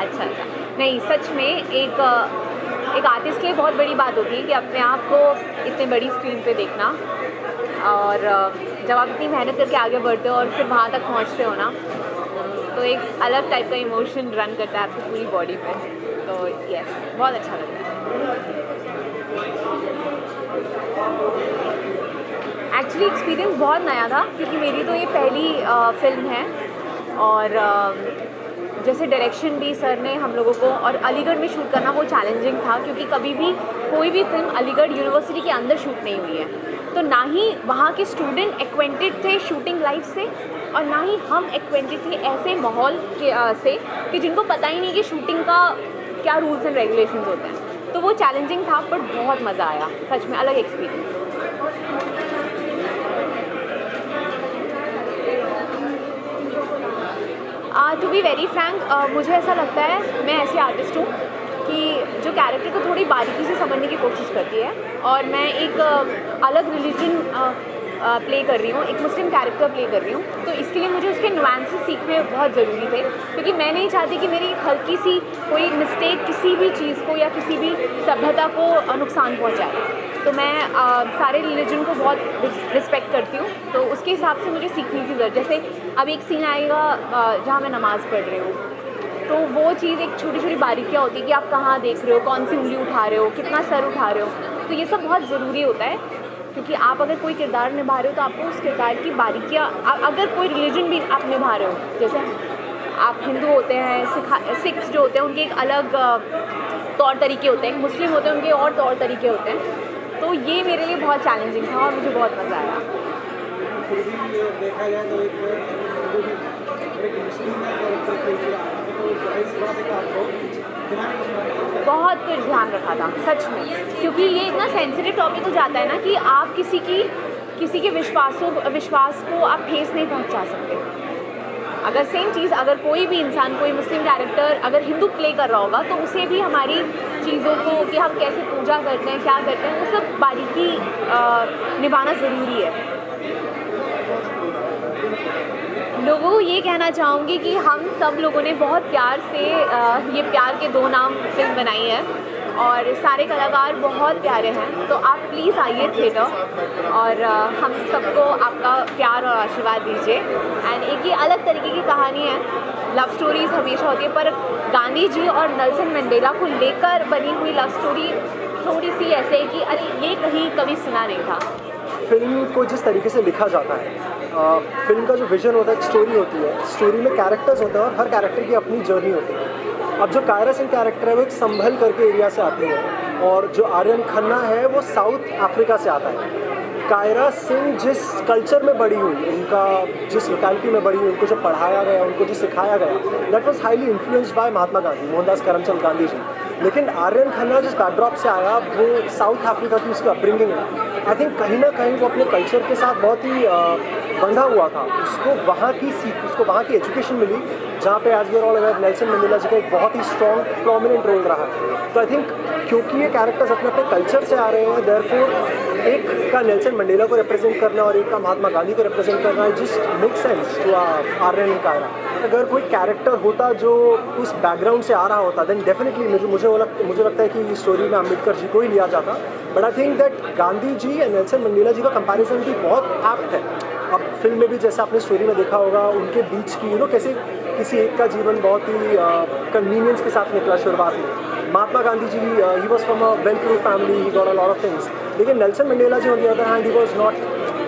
अच्छा अच्छा। नहीं, सच में एक आर्टिस्ट के लिए बहुत बड़ी बात होती है कि अपने आप को इतने बड़ी स्क्रीन पे देखना, और जब आप इतनी मेहनत करके आगे बढ़ते हो और फिर वहाँ तक पहुँचते हो ना, तो एक अलग टाइप का इमोशन रन करता है आपकी पूरी बॉडी पे। तो यस, बहुत अच्छा लगता है। एक्चुअली एक्सपीरियंस बहुत नया था क्योंकि मेरी तो ये पहली फ़िल्म है, और जैसे डायरेक्शन भी सर ने हम लोगों को, और अलीगढ़ में शूट करना वो चैलेंजिंग था क्योंकि कभी भी कोई भी फिल्म अलीगढ़ यूनिवर्सिटी के अंदर शूट नहीं हुई है, तो ना ही वहाँ के स्टूडेंट एक्वेंटेड थे शूटिंग लाइफ से, और ना ही हम एक्वेंटेड थे ऐसे माहौल के से कि जिनको पता ही नहीं कि शूटिंग का क्या रूल्स एंड रेगुलेशंस होते हैं। तो वो चैलेंजिंग था, बट बहुत मज़ा आया, सच में अलग experience. To be very frank, मुझे ऐसा लगता है, मैं ऐसी आर्टिस्ट हूँ कि जो कैरेक्टर को थोड़ी बारीकी से समझने की कोशिश करती है, और मैं एक अलग रिलीजन प्ले कर रही हूँ, एक मुस्लिम कैरेक्टर प्ले कर रही हूँ, तो इसके लिए मुझे उसके नुआंसेस सीखने बहुत ज़रूरी थे, क्योंकि मैं नहीं चाहती कि मेरी हल्की सी कोई मिस्टेक किसी भी चीज़ को या किसी भी सभ्यता को नुकसान पहुँचाए। तो मैं सारे रिलीजन को बहुत रिस्पेक्ट करती हूँ, तो उसके हिसाब से मुझे सीखने की ज़रूरत। जैसे अब एक सीन आएगा जहाँ मैं नमाज़ पढ़ रही हूँ, तो वो चीज़ एक छोटी छोटी बारीकियाँ होती है कि आप कहाँ देख रहे हो, कौन सी उंगली उठा रहे हो, कितना सर उठा रहे हो, तो ये सब बहुत ज़रूरी होता है, क्योंकि आप अगर कोई किरदार निभा रहे हो तो आपको उस किरदार की बारीकियाँ, अगर कोई रिलीजन भी आप निभा रहे हो, जैसे आप हिंदू होते हैं, सिख जो होते हैं उनके एक अलग तौर तरीके होते हैं, मुस्लिम होते हैं उनके और तौर तरीके होते हैं, तो ये मेरे लिए बहुत चैलेंजिंग था और मुझे बहुत मज़ा आया। देखा जाए तो एक बहुत कुछ ध्यान रखा था सच में, क्योंकि ये इतना सेंसिटिव टॉपिक हो जाता है ना कि आप किसी के विश्वास को आप ठेस नहीं पहुंचा सकते। अगर सेम चीज़ अगर कोई भी इंसान, कोई मुस्लिम कैरेक्टर अगर हिंदू प्ले कर रहा होगा तो उसे भी हमारी चीज़ों को कि हम कैसे पूजा करते हैं, क्या करते हैं, वो सब बारीकी निभाना ज़रूरी है। लोगों को ये कहना चाहूँगी कि हम सब लोगों ने बहुत प्यार से ये प्यार के दो नाम फिल्म बनाई है और सारे कलाकार बहुत प्यारे हैं, तो आप प्लीज़ आइए थिएटर और हम सबको आपका प्यार और आशीर्वाद दीजिए। एंड एक ये अलग तरीके की कहानी है, लव स्टोरीज़ हमेशा होती है, पर गांधी जी और नेल्सन मंडेला को लेकर बनी हुई लव स्टोरी थोड़ी सी ऐसे है कि अरे ये कहीं कभी सुना नहीं था। फिल्म को जिस तरीके से लिखा जाता है, फिल्म का जो विजन होता है, एक स्टोरी होती है, स्टोरी में कैरेक्टर्स होते हैं और हर कैरेक्टर की अपनी जर्नी होती है। अब जो कायरा सिंह कैरेक्टर है वो एक संभल करके एरिया से आती है और जो आर्यन खन्ना है वो साउथ अफ्रीका से आता है। कायरा सिंह जिस कल्चर में बड़ी हुई, उनका जिस लोकेलिटी में बड़ी हुई, उनको जो पढ़ाया गया, उनको जो सिखाया गया, that was highly influenced by Mahatma Gandhi, Mohandas Karamchand Gandhi ji. लेकिन आर्यन खन्ना जिस बैकड्रॉप से आया वो साउथ अफ्रीका की उसकी अपब्रिंगिंग है। आई थिंक कहीं ना कहीं वो अपने कल्चर के साथ बहुत ही बंधा हुआ था। उसको वहाँ की सीख, उसको वहाँ की एजुकेशन मिली, जहाँ पे as we are all aware Nelson Mandela ji का एक बहुत ही स्ट्रॉन्ग प्रोमिनेंट रोल रहा है। तो आई थिंक क्योंकि ये कैरेक्टर्स अपने अपने कल्चर से आ रहे हैं, देयरफॉर एक का नेल्सन मंडेला को रिप्रेजेंट करना और एक का महात्मा गांधी को रिप्रेजेंट करना just make sense to Aryan Kaira. अगर कोई कैरेक्टर होता जो उस बैकग्राउंड से आ रहा होता देन डेफिनेटली मुझे लगता है कि इस स्टोरी में अम्बेडकर जी को ही लिया जाता। But I think that Gandhi ji and Nelson Mandela ji का कंपैरिजन भी बहुत एप्ट है। अब फिल्म में भी जैसे आपने स्टोरी में देखा होगा, उनके बीच की कैसे किसी एक का जीवन बहुत ही कन्वीनियंस के साथ निकला शुरुआत में। Mahatma Gandhi ji he was from a well to family, he got a lot of things. लेकिन Nelson Mandela ji on the other hand he was not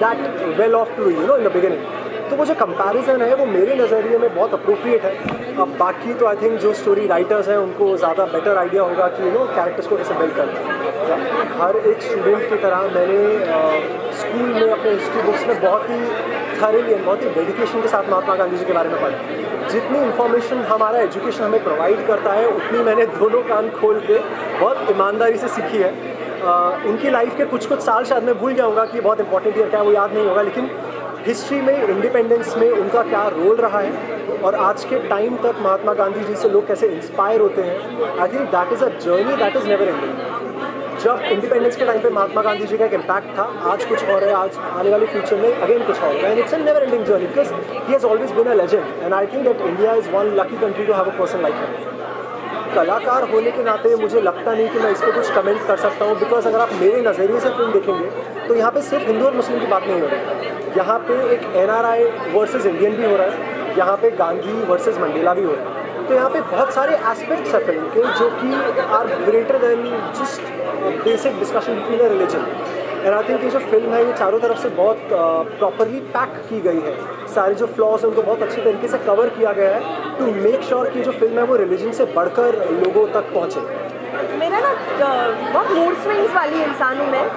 that well off to in the beginning. तो वो जो कंपैरिजन है वो मेरे नज़रिए में बहुत अप्रोप्रिएट है। अब बाकी तो आई थिंक जो स्टोरी राइटर्स हैं उनको ज़्यादा बेटर आइडिया होगा कि कैरेक्टर्स को कैसे बिल्ड करना है। हर एक स्टूडेंट की तरह मैंने स्कूल में अपने हिस्ट्री बुक्स में बहुत ही थॉरली एंड बहुत ही डेडिकेशन के साथ महात्मा गांधी जी के बारे में पढ़ा। जितनी इन्फॉर्मेशन हमारा एजुकेशन हमें प्रोवाइड करता है उतनी मैंने दोनों कान खोल के बहुत ईमानदारी से सीखी है। उनकी लाइफ के कुछ साल शायद मैं भूल जाऊँगा कि बहुत इंपॉर्टेंट ईयर क्या है, वो याद नहीं होगा, लेकिन हिस्ट्री में, इंडिपेंडेंस में उनका क्या रोल रहा है और आज के टाइम तक महात्मा गांधी जी से लोग कैसे इंस्पायर होते हैं। आई think that is a journey that is never ending. जब इंडिपेंडेंस के टाइम पे महात्मा गांधी जी का एक इम्पैक्ट था, आज कुछ और है, आज आने वाले फ्यूचर में अगेन कुछ और है। And it's a never ending journey because he has always been a legend and I think that India is one lucky country to have a person like him. कलाकार होने के नाते मुझे लगता नहीं कि मैं इस पर कुछ कमेंट कर सकता हूँ, बिकॉज अगर आप मेरे नज़रिए से फिल्म देखेंगे तो यहाँ पे सिर्फ हिंदू और मुस्लिम की बात नहीं हो रही। यहाँ पे एक NRI वर्सेस इंडियन भी हो रहा है, यहाँ पे गांधी वर्सेस मंडेला भी हो रहा है। तो यहाँ पे बहुत सारे एस्पेक्ट्स हैं फिल्म के जो कि are greater than just basic discussion between a religion. And I think ये जो फिल्म है ये चारों तरफ से बहुत प्रॉपरली पैक की गई है। सारे जो फ्लॉज हैं उनको बहुत अच्छे तरीके से कवर किया गया है टू मेक श्योर कि जो फिल्म है वो रिलीजन से बढ़कर लोगों तक पहुँचे। मेरा ना बहुत मूड स्विंग्स वाली इंसान हूँ मैं,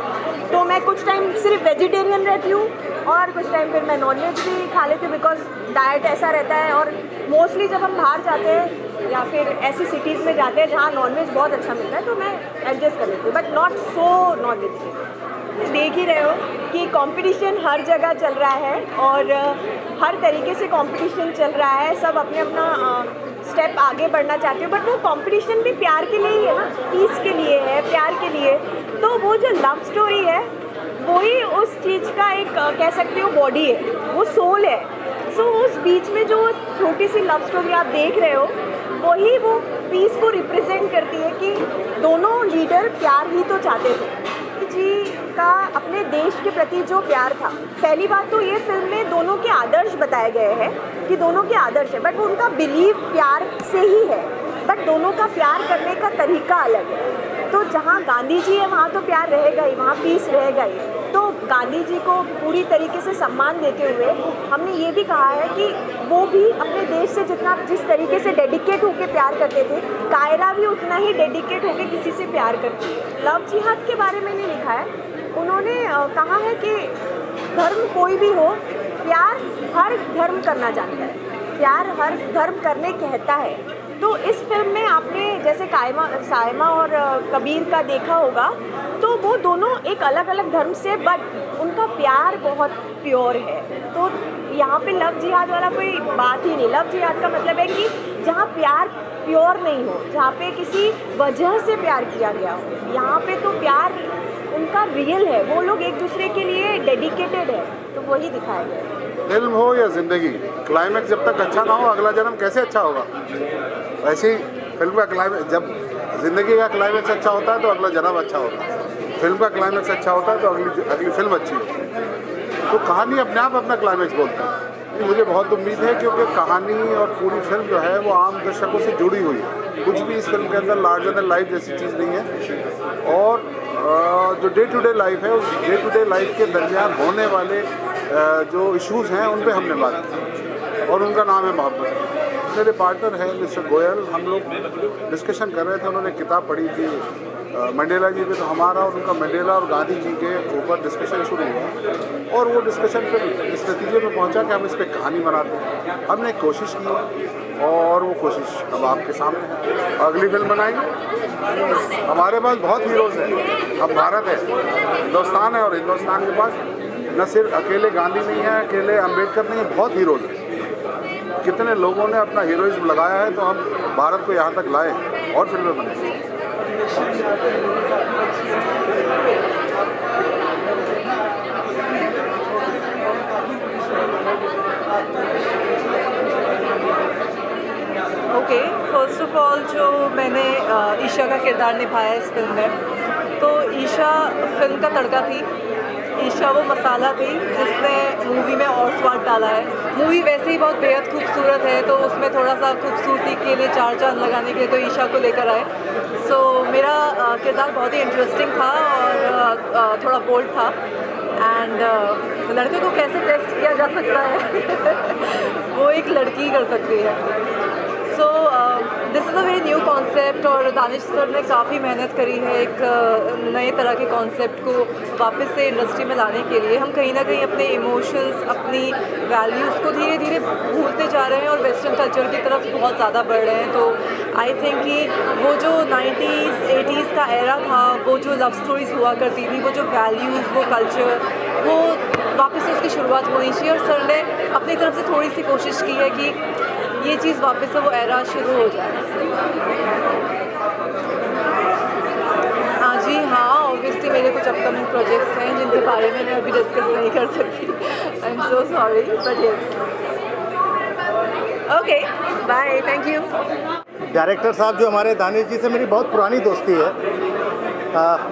तो मैं कुछ टाइम सिर्फ वेजिटेरियन रहती हूँ और कुछ टाइम फिर मैं नॉनवेज भी खा लेती हूँ, बिकॉज डाइट ऐसा रहता है। और मोस्टली जब हम बाहर जाते हैं या फिर ऐसी सिटीज़ में जाते हैं जहाँ नॉनवेज बहुत अच्छा मिलता है तो मैं एडजस्ट कर लेती हूँ, but not so non vegetarian. देख ही रहे हो कि कंपटीशन हर जगह चल रहा है और हर तरीके से कंपटीशन चल रहा है, सब अपने अपना स्टेप आगे बढ़ना चाहते हैं, बट वो कंपटीशन भी प्यार के लिए ही है ना, पीस के लिए है, प्यार के लिए। तो वो जो लव स्टोरी है वही उस चीज़ का एक कह सकते हो बॉडी है, वो सोल है। सो उस बीच में जो छोटी सी लव स्टोरी आप देख रहे हो वही वो पीस को रिप्रेजेंट करती है कि दोनों लीडर प्यार ही तो चाहते थे जी का अपने देश के प्रति जो प्यार था। पहली बात तो ये फिल्म में दोनों के आदर्श बताए गए हैं कि दोनों के आदर्श है, बट वो उनका बिलीव प्यार से ही है, बट दोनों का प्यार करने का तरीका अलग है। तो जहाँ गांधी जी है वहाँ तो प्यार रहेगा ही, वहाँ पीस रहेगा ही। तो गांधी जी को पूरी तरीके से सम्मान देते हुए हमने ये भी कहा है कि वो भी अपने देश से जिस तरीके से डेडिकेट होकर प्यार करते थे, कायरा भी उतना ही डेडिकेट होकर किसी से प्यार करती है। लव जिहाद के बारे में नहीं लिखा है, उन्होंने कहा है कि धर्म कोई भी हो, प्यार हर धर्म करना जानता है, प्यार हर धर्म करने कहता है। तो इस फिल्म में आपने जैसे सायमा और कबीर का देखा होगा, तो वो दोनों एक अलग अलग धर्म से, बट उनका प्यार बहुत प्योर है। तो यहाँ पे लव जिहाद वाला कोई बात ही नहीं। लव जिहाद का मतलब है कि जहाँ प्यार प्योर नहीं हो, जहाँ पे किसी वजह से प्यार किया गया हो। यहाँ पे तो प्यार उनका रियल है, वो लोग एक दूसरे के लिए डेडिकेटेड है, तो वही दिखाया गया है। फिल्म हो या जिंदगी, क्लाइमैक्स जब तक अच्छा ना हो अगला जन्म कैसे अच्छा होगा। वैसे ही फिल्म का क्लाइमैक्स, जब जिंदगी का क्लाइमैक्स अच्छा होता है तो अगला जन्म अच्छा होता है, फिल्म का क्लाइमैक्स अच्छा होता है तो अगली फिल्म अच्छी होती है। तो कहानी अपने आप अपना क्लाइमैक्स बोलती है। ये मुझे बहुत उम्मीद है क्योंकि कहानी और पूरी फिल्म जो है वो आम दर्शकों से जुड़ी हुई है। कुछ भी इस फिल्म के अंदर लार्जर देन लाइफ जैसी चीज़ नहीं है। और जो डे टू डे लाइफ है, उस डे टू डे लाइफ के दरमियान होने वाले जो इश्यूज़ हैं उन पे हमने बात की, और उनका नाम है मोहब्बत। मेरे पार्टनर है मिस्टर गोयल, हम लोग डिस्कशन कर रहे थे। उन्होंने किताब पढ़ी थी मंडेला जी पे, तो हमारा और उनका मंडेला और गांधी जी के ऊपर डिस्कशन शुरू हुआ, और वो डिस्कशन फिर इस नतीजे में पहुंचा कि हम इस पर कहानी बनाते हैं। हमने एक कोशिश की और वो कोशिश अब आपके सामने है। अगली फिल्म बनाएंगे। हमारे पास बहुत हीरोज़ हैं। अब भारत है, हिंदुस्तान है, और हिंदुस्तान के पास न सिर्फ अकेले गांधी नहीं है, अकेले अम्बेडकर नहीं है, बहुत हीरोज़ हैं। कितने लोगों ने अपना हीरोइज्म लगाया है, तो हम भारत को यहाँ तक लाए और फिल्में बनाए। ओके, फर्स्ट ऑफ ऑल जो मैंने ईशा का किरदार निभाया इस फिल्म में, तो ईशा फिल्म का तड़का थी। ईशा वो मसाला थी जिसने मूवी में और स्वाद डाला है। मूवी वैसे ही बहुत बेहद खूबसूरत है, तो उसमें थोड़ा सा खूबसूरती के लिए चार चांद लगाने के लिए तो ईशा को लेकर आए। सो मेरा किरदार बहुत ही इंटरेस्टिंग था और थोड़ा बोल्ड था। एंड लड़के को कैसे टेस्ट किया जा सकता है वो एक लड़की कर सकती है। So this is a very new concept, और दानिश सर ने काफ़ी मेहनत करी है एक नए तरह के कॉन्सेप्ट को वापस से इंडस्ट्री में लाने के लिए। हम कहीं ना कहीं अपने इमोशंस, अपनी वैल्यूज़ को धीरे धीरे भूलते जा रहे हैं और वेस्टर्न कल्चर की तरफ बहुत ज़्यादा बढ़ रहे हैं। तो आई थिंक कि वो जो 90s 80s का एरा था, वो जो लव स्टोरीज़ हुआ करती थी, वो जो वैल्यूज़, वो कल्चर, वो वापस से उसकी शुरुआत होनी चाहिए। और सर ने अपनी तरफ से थोड़ी सी कोशिश की है कि ये चीज़ वापस से वो एरा शुरू हो जाए। हाँ जी, हाँ, ऑब्वियसली मेरे कुछ अपकमिंग प्रोजेक्ट्स हैं जिनके बारे में मैं अभी डिस्कस नहीं कर सकती। I am so sorry, but yes. Okay, bye, thank you. Director साहब जो हमारे दानिश जी से मेरी बहुत पुरानी दोस्ती है,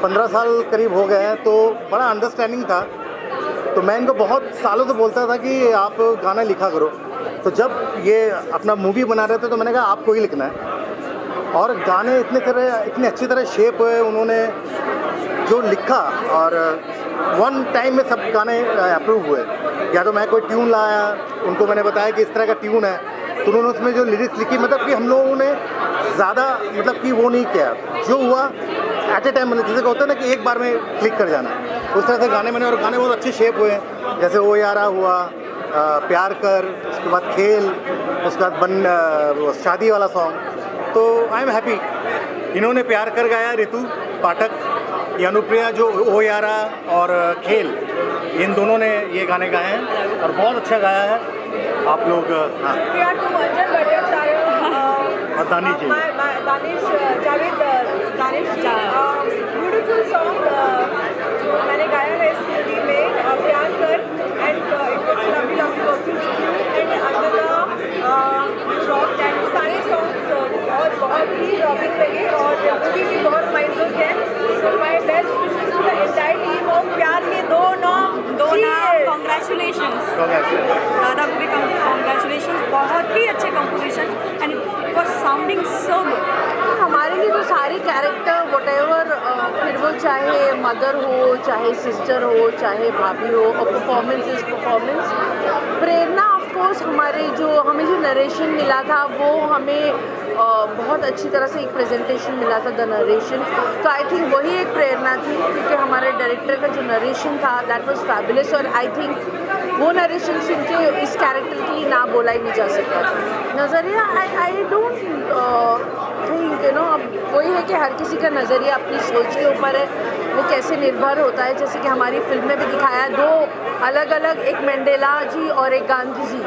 15 साल करीब हो गए हैं, तो बड़ा अंडरस्टैंडिंग था। तो मैं इनको बहुत सालों से बोलता था कि आप गाना लिखा करो। तो जब ये अपना मूवी बना रहे थे तो मैंने कहा आपको ही लिखना है। और गाने इतने अच्छी तरह शेप हुए, उन्होंने जो लिखा, और वन टाइम में सब गाने अप्रूव हुए। या तो मैं कोई ट्यून लाया, उनको मैंने बताया कि इस तरह का ट्यून है, तो उन्होंने उसमें जो लिरिक्स लिखी, मतलब कि हम लोगों ने ज़्यादा मतलब कि वो नहीं किया, जो हुआ एट ए टाइम, मतलब जैसे होता है ना कि एक बार में क्लिक कर जाना, उस तरह से गाने मैंने, और गाने बहुत अच्छे शेप हुए। जैसे ओ यारा हुआ, प्यार कर, उसके बाद खेल, उसके बाद शादी वाला सॉन्ग। तो आई एम हैप्पी। इन्होंने प्यार कर गाया रितु पाठक, ये अनुप्रिया जो ओ यारा और खेल, इन दोनों ने ये गाने गाए हैं और बहुत अच्छा गाया है। आप लोग हाँ, और दानिश जी, ब्यूटीफुल सॉन्ग मैंने गाया है इस मूवी में, प्यार कर, and it was lovely lovely working with you and Anjana rock, and सारे सॉन्ग्स और बहुत ही रॉकिंग लगे, और मूवी भी बहुत माइंडफुल है। So my best wishes to the entire team of Pyaar ke Do Naam. Congratulations, congratulations, बहुत ही अच्छे composition and it was sounding so good. हमारे लिए तो सारे कैरेक्टर व्हाटएवर, फिर वो चाहे मदर हो, चाहे सिस्टर हो, चाहे भाभी हो, और performance is performance. Prerna of course हमें जो नरेशन मिला था वो हमें बहुत अच्छी तरह से एक प्रेजेंटेशन मिला था, द नरेशन। तो आई थिंक वही एक प्रेरणा थी, क्योंकि हमारे डायरेक्टर का जो नरेशन था दैट वाज फैबुलस, और आई थिंक वो नरेशन सुन के इस कैरेक्टर के लिए ना बोला ही नहीं जा सकता था। नज़रिया आई डोंट थिंक अब वही है कि हर किसी का नज़रिया अपनी सोच के ऊपर है, वो कैसे निर्भर होता है। जैसे कि हमारी फिल्म में भी दिखाया, दो अलग अलग, एक मंडेला जी और एक गांधी जी,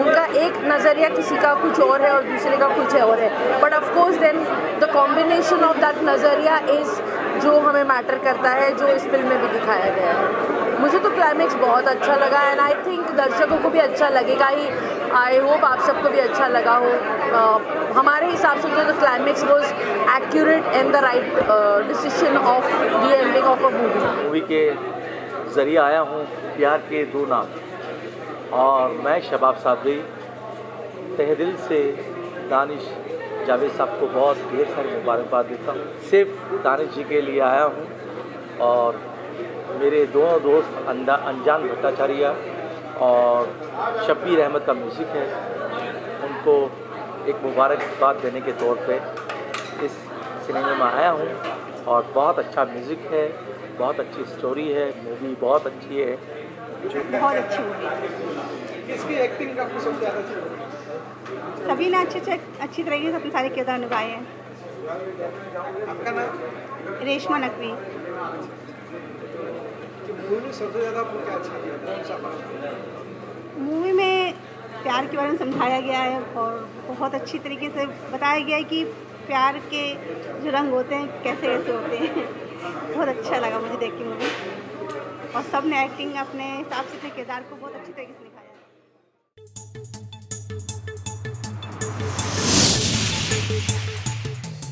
उनका एक नज़रिया किसी का कुछ और है और दूसरे का कुछ और है, but of course then the combination of that नज़रिया इज़ जो हमें मैटर करता है, जो इस फिल्म में भी दिखाया गया है। मुझे तो क्लाइमेक्स बहुत अच्छा लगा एंड आई थिंक दर्शकों को भी अच्छा लगेगा ही। आई होप आप सबको भी अच्छा लगा हो। हमारे हिसाब से तो climax was accurate and the right decision of the ending of a movie के ज़रिए आया हूँ प्यार के दो नाम, और मैं शबाब साबरी तहे दिल से दानिश जावेद साहब को बहुत ढेर सारी मुबारकबाद देता हूँ। सिर्फ दानिश जी के लिए आया हूँ, और मेरे दोनों दोस्त अनजान भट्टाचार्य और शब्बीर अहमद का म्यूज़िक है, उनको एक मुबारकबाद देने के तौर पे इस सिनेमा में आया हूँ। और बहुत अच्छा म्यूज़िक है, बहुत अच्छी स्टोरी है, मूवी बहुत अच्छी है। बहुत अच्छी मूवी। किसकी एक्टिंग आपको सबसे ज़्यादा अच्छी लगी? सभी ने अच्छी तरीके से अपने सारे किरदार निभाए हैं। आपका नाम? रेशमा नकवी। मूवी में सबसे ज़्यादा आपको क्या अच्छा लगा, कौन सा पार्ट? मूवी में प्यार के बारे में समझाया गया है और बहुत अच्छी तरीके से बताया गया है कि प्यार के जो रंग होते हैं कैसे कैसे होते हैं। बहुत अच्छा लगा मुझे देख के मूवी, और सब ने एक्टिंग अपने हिसाब से अपने किरदार को बहुत अच्छी तरीके से निभाया।